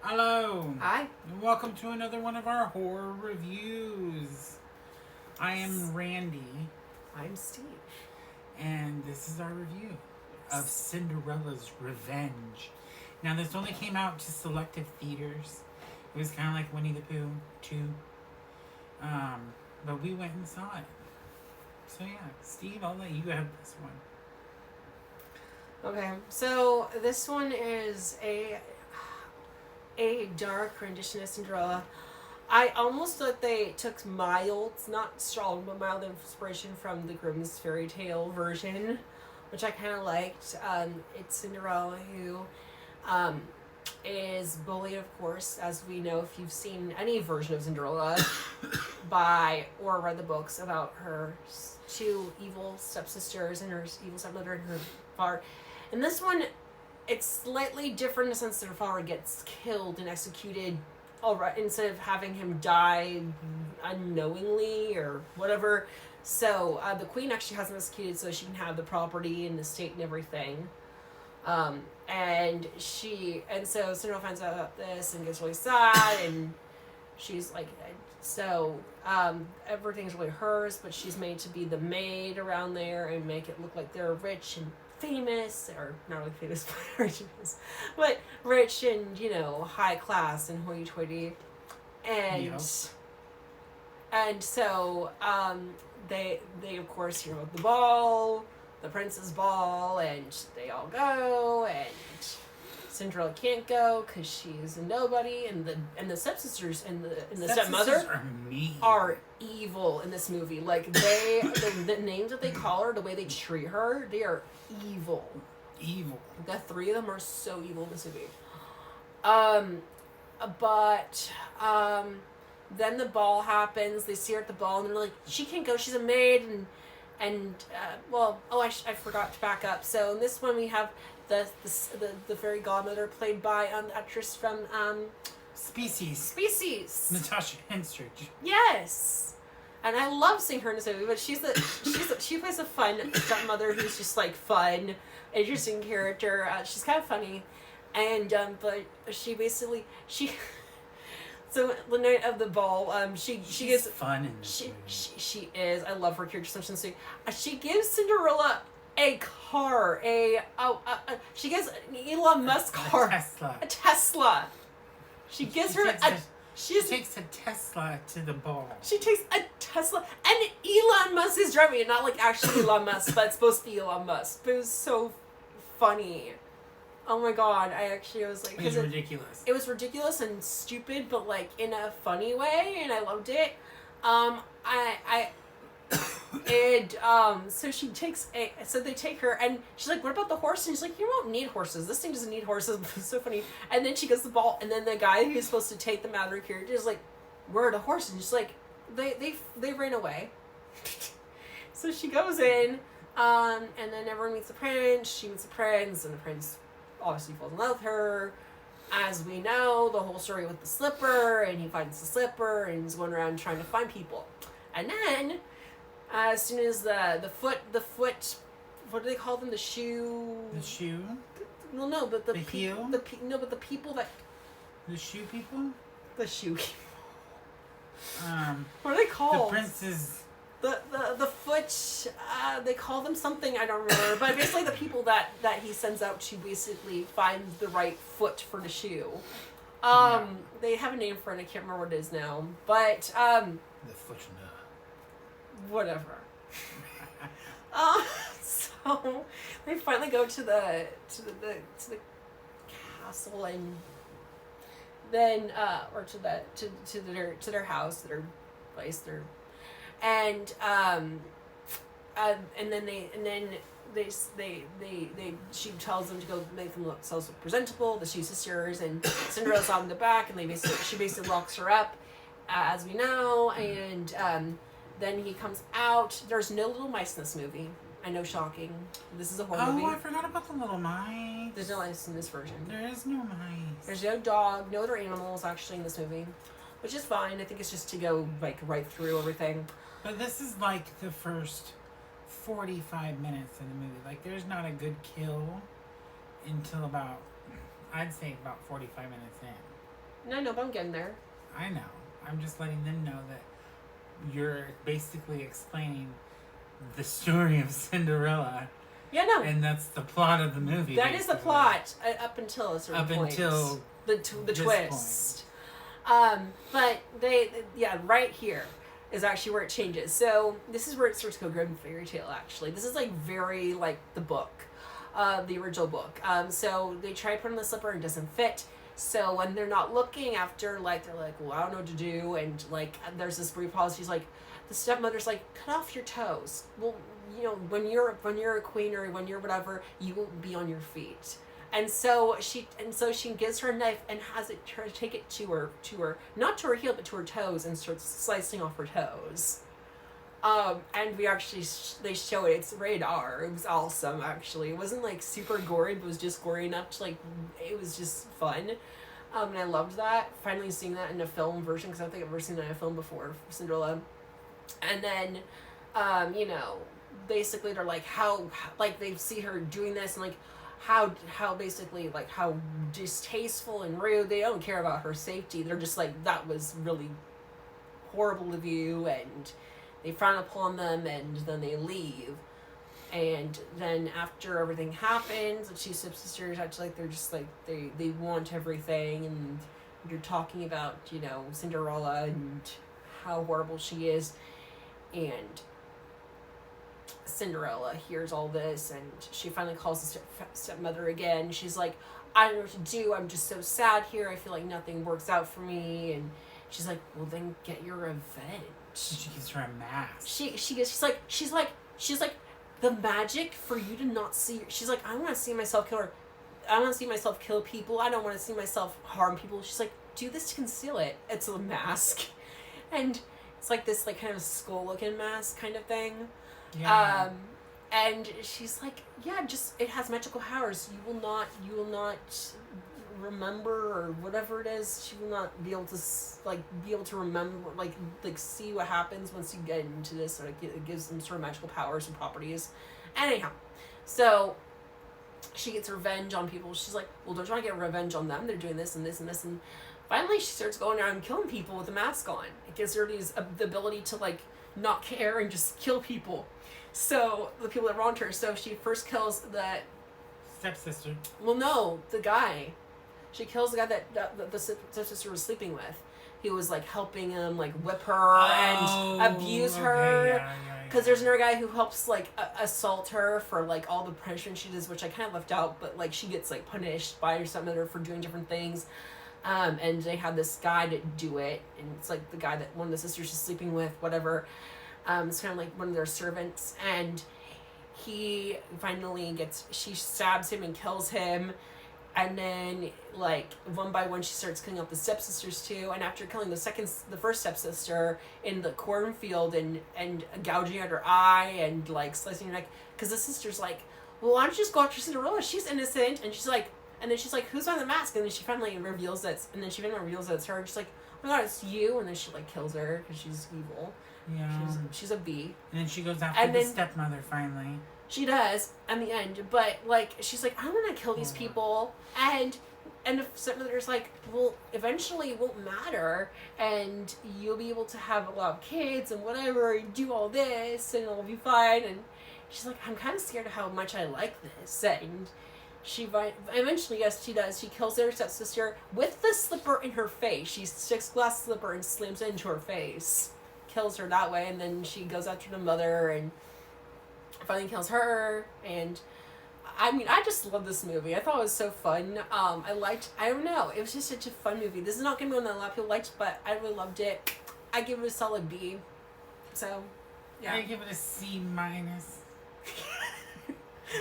Hello. Hi. And welcome to another one of our horror reviews. I am Randy. I'm Steve. And this is our review of Cinderella's Revenge. Now, this only came out to selective theaters. It was kind of like Winnie the Pooh 2. But we went and saw it. So yeah, Steve, I'll let you have this one. Okay, so this one is a dark rendition of Cinderella. I almost thought they took mild, not strong, but mild inspiration from the Grimm's fairy tale version, which I kind of liked. It's Cinderella who is bullied, of course, as we know if you've seen any version of Cinderella by or read the books about her two evil stepsisters and her evil stepmother and her father. In this one, it's slightly different in the sense that her father gets killed and executed instead of having him die unknowingly or whatever. So the queen actually has him executed so she can have the property and the estate and everything. And so Cinderella finds out about this and gets really sad, and she's like, everything's really hers, but she's made to be the maid around there and make it look like they're rich and famous, or not really famous, but rich and, high class and hoity-toity. And so they of course hear about the ball, the prince's ball, and they all go, and Cinderella can't go because she's a nobody, and the stepsisters and the stepmother are evil in this movie. Like the names that they call her, the way they treat her, they are evil. The three of them are so evil in this movie. Then the ball happens. They see her at the ball, and they're like, she can't go. She's a maid, I forgot to back up. So in this one we have the fairy godmother played by the actress from Species. Natasha Henstridge. Yes. And I love seeing her in this movie, but she plays a fun stepmother who's just like fun, interesting character. She's kind of funny, and but she so the night of the ball, she gets fun. She is. I love her character so much. She gives Cinderella a car. She gives an Elon Musk car. A Tesla. She gives her She takes a Tesla to the ball. She takes a Tesla, and Elon Musk is driving it. Not like actually Elon Musk, but it's supposed to be Elon Musk. But it was so funny. Oh my god! I was like, it was ridiculous. It was ridiculous and stupid, but like in a funny way, and I loved it. So they take her, and she's like, what about the horse? And she's like, you don't need horses. This thing doesn't need horses. It's so funny. And then she gets the ball, and then the guy who's supposed to take them out of her character is like, where are the horses? And she's like, they ran away. So she goes in, and then everyone meets the prince. She meets the prince, and the prince obviously falls in love with her. As we know, the whole story with the slipper, and he finds the slipper, and he's going around trying to find people. And then, as soon as the foot, what do they call them? The shoe? The shoe? Well, no, but the heel? but the people that... The shoe people? The shoe people. What are they called? The prince's... The foot, they call them something, I don't remember, but basically the people that he sends out to basically find the right foot for the shoe. They have a name for it, I can't remember what it is now, but, the foot. Whatever. So they finally go to the castle, and then or to their house, their place, and she tells them to go make themselves presentable, the two sisters, and Cinderella's on the back, and she basically locks her up, as we know, and then he comes out. There's no little mice in this movie. I know, shocking. This is a horror movie. Oh, I forgot about the little mice. There's no mice in this version. There is no mice. There's no dog, no other animals actually in this movie, which is fine. I think it's just to go like right through everything. But this is like the first 45 minutes in the movie. Like, there's not a good kill until about, I'd say about 45 minutes in. No, but I'm getting there. I know. I'm just letting them know that you're basically explaining the story of Cinderella. Yeah, no. And that's the plot of the movie. That is the plot up until a certain point. Until the twist. But right here is actually where it changes. So this is where it starts to go grim fairy tale. Actually, this is like very like the book, the original book. So they try to put on the slipper and it doesn't fit. So when they're not looking after, like, they're like, well, I don't know what to do, and like there's this brief pause. She's like, the stepmother's like, cut off your toes. Well, you know, when you're a queen or when you're whatever, you will be on your feet. And so she gives her a knife and has it take it to her not to her heel but to her toes and starts slicing off her toes. And we actually they show it. It's rated R. It was awesome. Actually, it wasn't like super gory, but it was just gory enough to like. It was just fun, and I loved that. Finally seeing that in a film version because I don't think I've ever seen that in a film before, Cinderella. And then, you know, basically they're like how like they see her doing this and like how basically like how distasteful and rude. They don't care about her safety. They're just like, that was really horrible of you, and they frown upon them, and then they leave. And then after everything happens, the two stepsisters actually like they're just like they want everything, and you're talking about, you know, Cinderella and how horrible she is, and Cinderella hears all this, and she finally calls the stepmother again. She's like, I don't know what to do. I'm just so sad here. I feel like nothing works out for me. And she's like, well, then get your revenge. She gives her a mask. She's like the magic for you to not see. She's like, I want to see myself kill her. I want to see myself kill people. I don't want to see myself harm people. She's like, do this to conceal it. It's a mask, and it's like this like kind of skull looking mask kind of thing. Yeah. And she's like, yeah, just it has magical powers. You will not remember or whatever it is. She will not be able to remember like see what happens once you get into this. Like it gives them sort of magical powers and properties. Anyhow, so she gets revenge on people. She's like, well, don't you want to get revenge on them? They're doing this and this and this, and finally she starts going around killing people with a mask on. It gives her the ability to like not care and just kill people. So the people that wronged her. So she first kills the stepsister. Well, no, the guy. She kills the guy that the stepsister was sleeping with. He was like helping him like whip her and abuse her. Because there's another guy who helps like assault her for like all the punishment she does, which I kind of left out. But like she gets like punished by her stepmother for doing different things. And they had this guy to do it, and it's like the guy that one of the sisters is sleeping with, whatever. It's kind of like one of their servants, and he finally she stabs him and kills him, and then like one by one she starts killing up the stepsisters too, and after killing the first stepsister in the cornfield and gouging out her eye and like slicing her neck, because the sister's like, well, why don't you just go after Cinderella? She's innocent, and she's like, who's on the mask? And then she finally reveals that it's her, and she's like, oh my god, it's you, and then she like kills her because she's evil. Yeah. She's a bee. And then she goes after the stepmother finally. She does in the end, but like she's like, I want to kill these people, and the stepmother's like, well, eventually it won't matter, and you'll be able to have a lot of kids and whatever, and do all this, and it'll be fine. And she's like, I'm kind of scared of how much I like this, and she eventually, yes, she does. She kills her stepsister with the slipper in her face. She sticks glass slipper and slams it into her face. Kills her that way, and then she goes after the mother and finally kills her. And I mean, I just love this movie. I thought it was so fun. I don't know, it was just such a fun movie. This is not gonna be one that a lot of people liked, but I really loved it. I give it a solid B. So yeah, I give it a C-.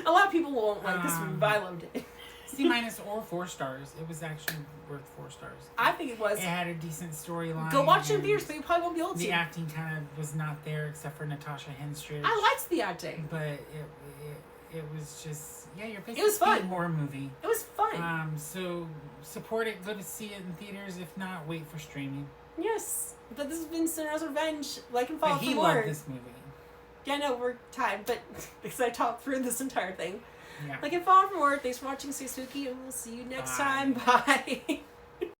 A lot of people won't like this movie, but I loved it. C- or 4 stars. It was actually worth 4 stars. I think it was. It had a decent storyline. Go watch it in theaters, but you probably won't be able to. The acting kind of was not there except for Natasha Henstridge. I liked the acting, but it was just you're basically it was fun. A horror movie. It was fun. So support it. Go to see it in theaters. If not, wait for streaming. Yes, but this has been Cinderella's Revenge. Like and follow for more. He loved this movie. Yeah, no, we're timed, but because I talked through this entire thing. Yeah. Like and follow for more. Thanks for watching. Stay spooky, and we'll see you next time. Bye.